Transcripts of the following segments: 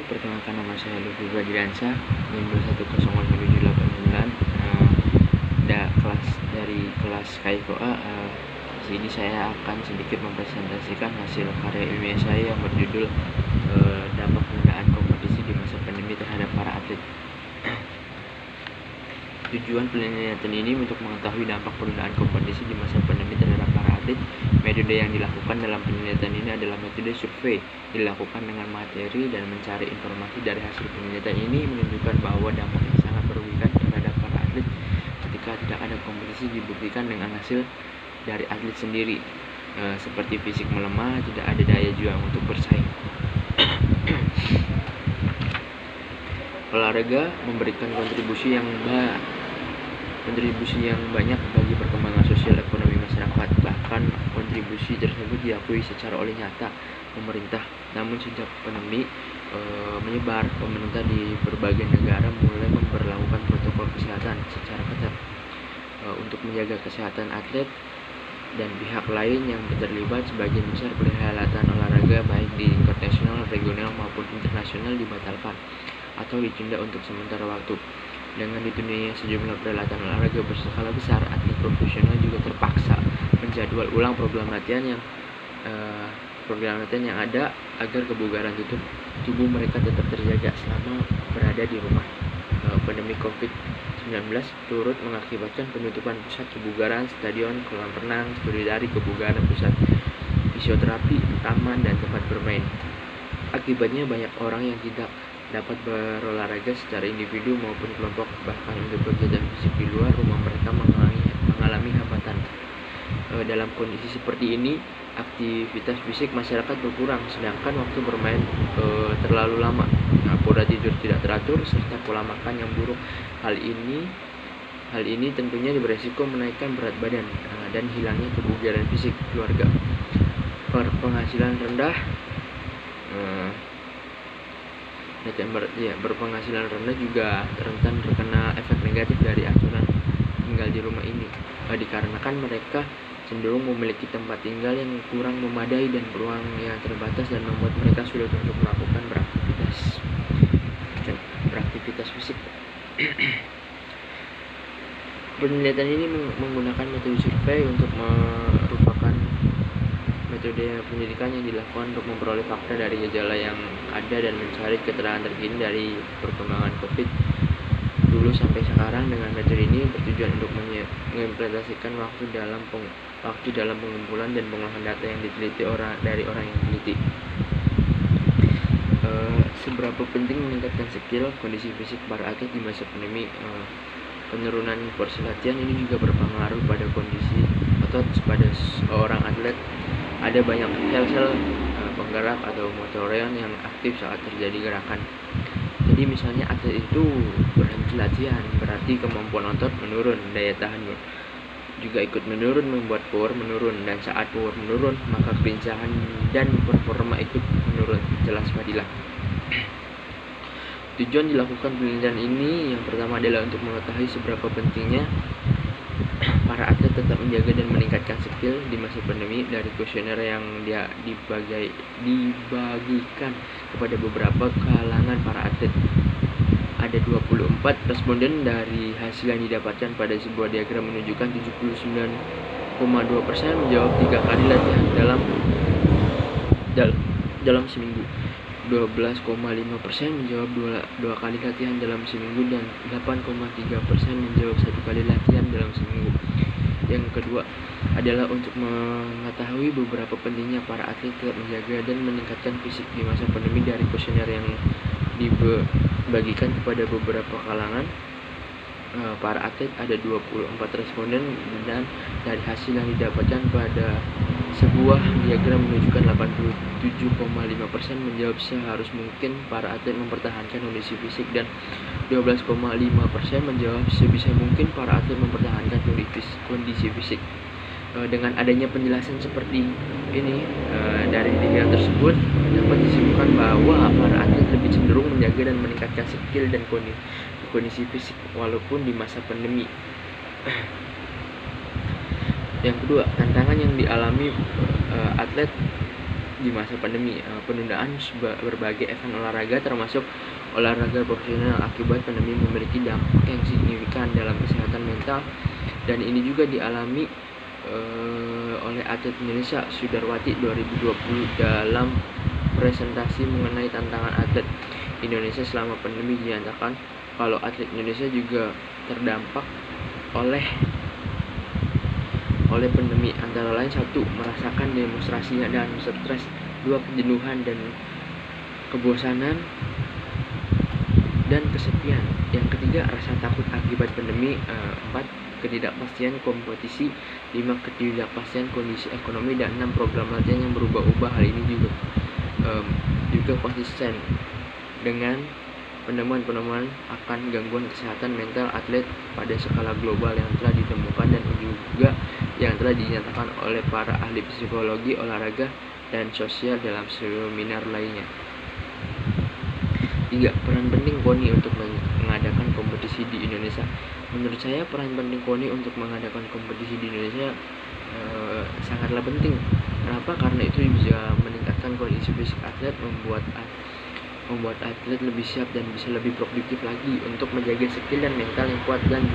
perkenalkan nama saya Lutfi Fajriansyah, NIM 2108789, kelas dari kelas KIFOA. Di sini saya akan sedikit mempresentasikan hasil karya ilmiah saya yang berjudul dampak penundaan kompetisi di masa pandemi terhadap para atlet. Tujuan penelitian ini untuk mengetahui dampak penundaan kompetisi di masa pandemi terhadap para atlet. Metode yang dilakukan dalam penelitian ini adalah metode survei, dilakukan dengan materi dan mencari informasi dari hasil penelitian ini menunjukkan bahwa dampak yang sangat merugikan terhadap para atlet ketika tidak ada kompetisi dibuktikan dengan hasil dari atlet sendiri, seperti fisik melemah, tidak ada daya juang untuk bersaing. Olahraga memberikan kontribusi yang banyak bagi perkembangan sosial ekonomi masyarakat. Bahkan kontribusi tersebut diakui secara oleh nyata pemerintah. Namun sejak pandemi menyebar, pemerintah di berbagai negara mulai memberlakukan protokol kesehatan secara ketat untuk menjaga kesehatan atlet dan pihak lain yang terlibat. Sebagian besar perhelatan olahraga baik di tingkat nasional, regional maupun internasional dibatalkan atau ditunda untuk sementara waktu. Dengan ditundanya sejumlah perhelatan olahraga berskala besar, atlet profesional juga terpaksa menjadwal ulang program latihan yang ada agar kebugaran tubuh mereka tetap terjaga selama berada di rumah. Pandemi COVID-19 turut mengakibatkan penutupan pusat kebugaran, stadion, kolam renang, studi dari kebugaran, pusat fisioterapi, taman, dan tempat bermain. Akibatnya banyak orang yang tidak dapat berolahraga secara individu maupun kelompok, bahkan untuk kegiatan fisik di luar rumah mereka mengalami hambatan. Dalam kondisi seperti ini, aktivitas fisik masyarakat berkurang, sedangkan waktu bermain terlalu lama. Pola tidur tidak teratur serta pola makan yang buruk. Hal ini tentunya beresiko menaikkan berat badan dan hilangnya kebugaran fisik keluarga. Berpenghasilan rendah berpenghasilan rendah juga rentan terkena efek negatif dari aturan tinggal di rumah ini, dikarenakan mereka cenderung memiliki tempat tinggal yang kurang memadai dan ruang yang terbatas, dan membuat mereka sulit untuk melakukan beraktivitas fisik. Penelitian ini menggunakan metode survei untuk merupakan metode pendidikan yang dilakukan untuk memperoleh fakta dari gejala yang ada dan mencari keterangan terkini dari perkembangan COVID dulu sampai sekarang. Dengan metode ini bertujuan untuk mengimplementasikan waktu dalam pengumpulan dan pengolahan data yang diteliti dari orang yang teliti. Seberapa penting meningkatkan skill kondisi fisik para atlet di masa pandemi? Penurunan porsi latihan ini juga berpengaruh pada kondisi otot pada seorang atlet. Ada banyak sel-sel penggerak atau motorion yang aktif saat terjadi gerakan. Jadi misalnya atlet itu berhenti latihan, berarti kemampuan otot menurun, daya tahan juga ikut menurun, membuat power menurun, dan saat power menurun maka kelincahan dan performa ikut menurun. Jelas Fadilah. Tujuan dilakukan penelitian ini yang pertama adalah untuk mengetahui seberapa pentingnya para atlet tetap menjaga dan meningkatkan skill di masa pandemi. Dari kuesioner yang dibagikan kepada beberapa kalangan para atlet, ada 24 responden. Dari hasil yang didapatkan pada sebuah diagram menunjukkan 79,2% menjawab 3 kali latihan dalam seminggu, 12,5% menjawab 2 kali latihan dalam seminggu, dan 8,3% menjawab 1 kali latihan dalam seminggu. Yang kedua adalah untuk mengetahui beberapa pentingnya para atlet tetap menjaga dan meningkatkan fisik di masa pandemi. Dari kuesioner yang dibagikan kepada beberapa kalangan para atlet, ada 24 responden, dan dari hasil yang didapatkan pada sebuah diagram menunjukkan 87,5% menjawab seharus mungkin para atlet mempertahankan kondisi fisik, dan 12,5% menjawab sebisa mungkin para atlet mempertahankan kondisi fisik. Dengan adanya penjelasan seperti ini, dari diagram tersebut dapat disimpulkan bahwa para atlet lebih cenderung menjaga dan meningkatkan skill dan kondisi fisik walaupun di masa pandemi. Yang kedua, tantangan yang dialami atlet di masa pandemi. Penundaan berbagai event olahraga termasuk olahraga profesional akibat pandemi memiliki dampak yang signifikan dalam kesehatan mental, dan ini juga dialami oleh atlet Indonesia Sudarwati 2020 dalam presentasi mengenai tantangan atlet Indonesia selama pandemi. Dinyatakan kalau atlet Indonesia juga terdampak oleh pandemi, antara lain: 1. Merasakan demonstrasinya dan stres. 2. Kejenuhan dan kebosanan dan kesepian. Yang ketiga, rasa takut akibat pandemi. 4. Ketidakpastian kompetisi. 5. Ketidakpastian kondisi ekonomi. Dan 6. Program latihan yang berubah-ubah. Hal ini juga konsisten dengan penemuan akan gangguan kesehatan mental atlet pada skala global yang telah ditemukan dan juga yang telah dinyatakan oleh para ahli psikologi olahraga dan sosial dalam seminar lainnya. 3. Peran penting KONI untuk mengadakan kompetisi di Indonesia. Menurut saya, peran penting KONI untuk mengadakan kompetisi di Indonesia sangatlah penting. Kenapa? Karena itu bisa meningkatkan kondisi fisik atlet, membuat atlet lebih siap dan bisa lebih produktif lagi untuk menjaga skill dan mental yang kuat. Dan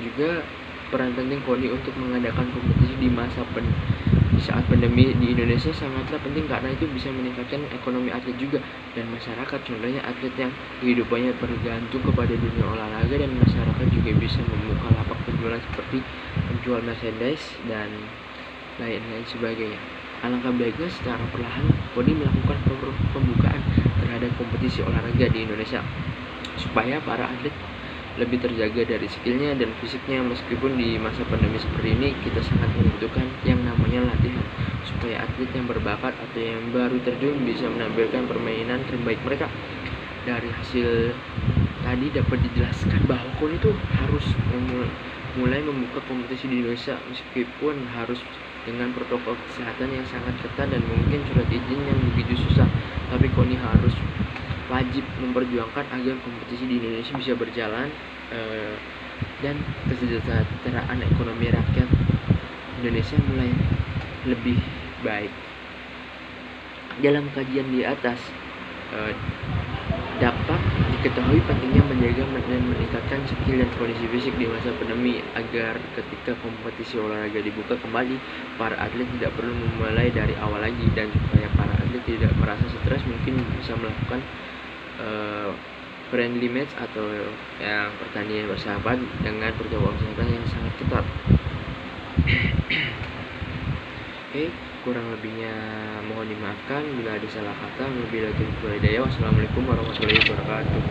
juga peran penting KONI untuk mengadakan kompetisi di saat pandemi di Indonesia sangatlah penting, karena itu bisa meningkatkan ekonomi atlet juga dan masyarakat. Contohnya atlet yang kehidupannya bergantung kepada dunia olahraga, dan masyarakat juga bisa membuka lapak penjualan seperti menjual merchandise dan lain-lain sebagainya. Alangkah baiknya secara perlahan KONI melakukan pembukaan terhadap kompetisi olahraga di Indonesia supaya para atlet lebih terjaga dari skillnya dan fisiknya. Meskipun di masa pandemi seperti ini kita sangat membutuhkan yang namanya latihan, supaya atlet yang berbakat atau yang baru terjun bisa menampilkan permainan terbaik mereka. Dari hasil tadi dapat dijelaskan bahwa KONI itu harus mulai membuka kompetisi di Indonesia, meskipun harus dengan protokol kesehatan yang sangat ketat dan mungkin surat izin yang begitu susah, tapi KONI harus wajib memperjuangkan agar kompetisi di Indonesia bisa berjalan dan kesejahteraan ekonomi rakyat Indonesia mulai lebih baik. Dalam kajian di atas dapat diketahui pentingnya menjaga dan meningkatkan skill dan kondisi fisik di masa pandemi, agar ketika kompetisi olahraga dibuka kembali, para atlet tidak perlu memulai dari awal lagi, dan supaya para atlet tidak merasa stres, mungkin bisa melakukan friendly match atau yang pertandingan bersahabat dengan protokol kesehatan yang sangat ketat. Oke, kurang lebihnya mohon dimaafkan bila ada salah kata. Wabillahi taufiq wal hidayah. Wassalamualaikum warahmatullahi wabarakatuh.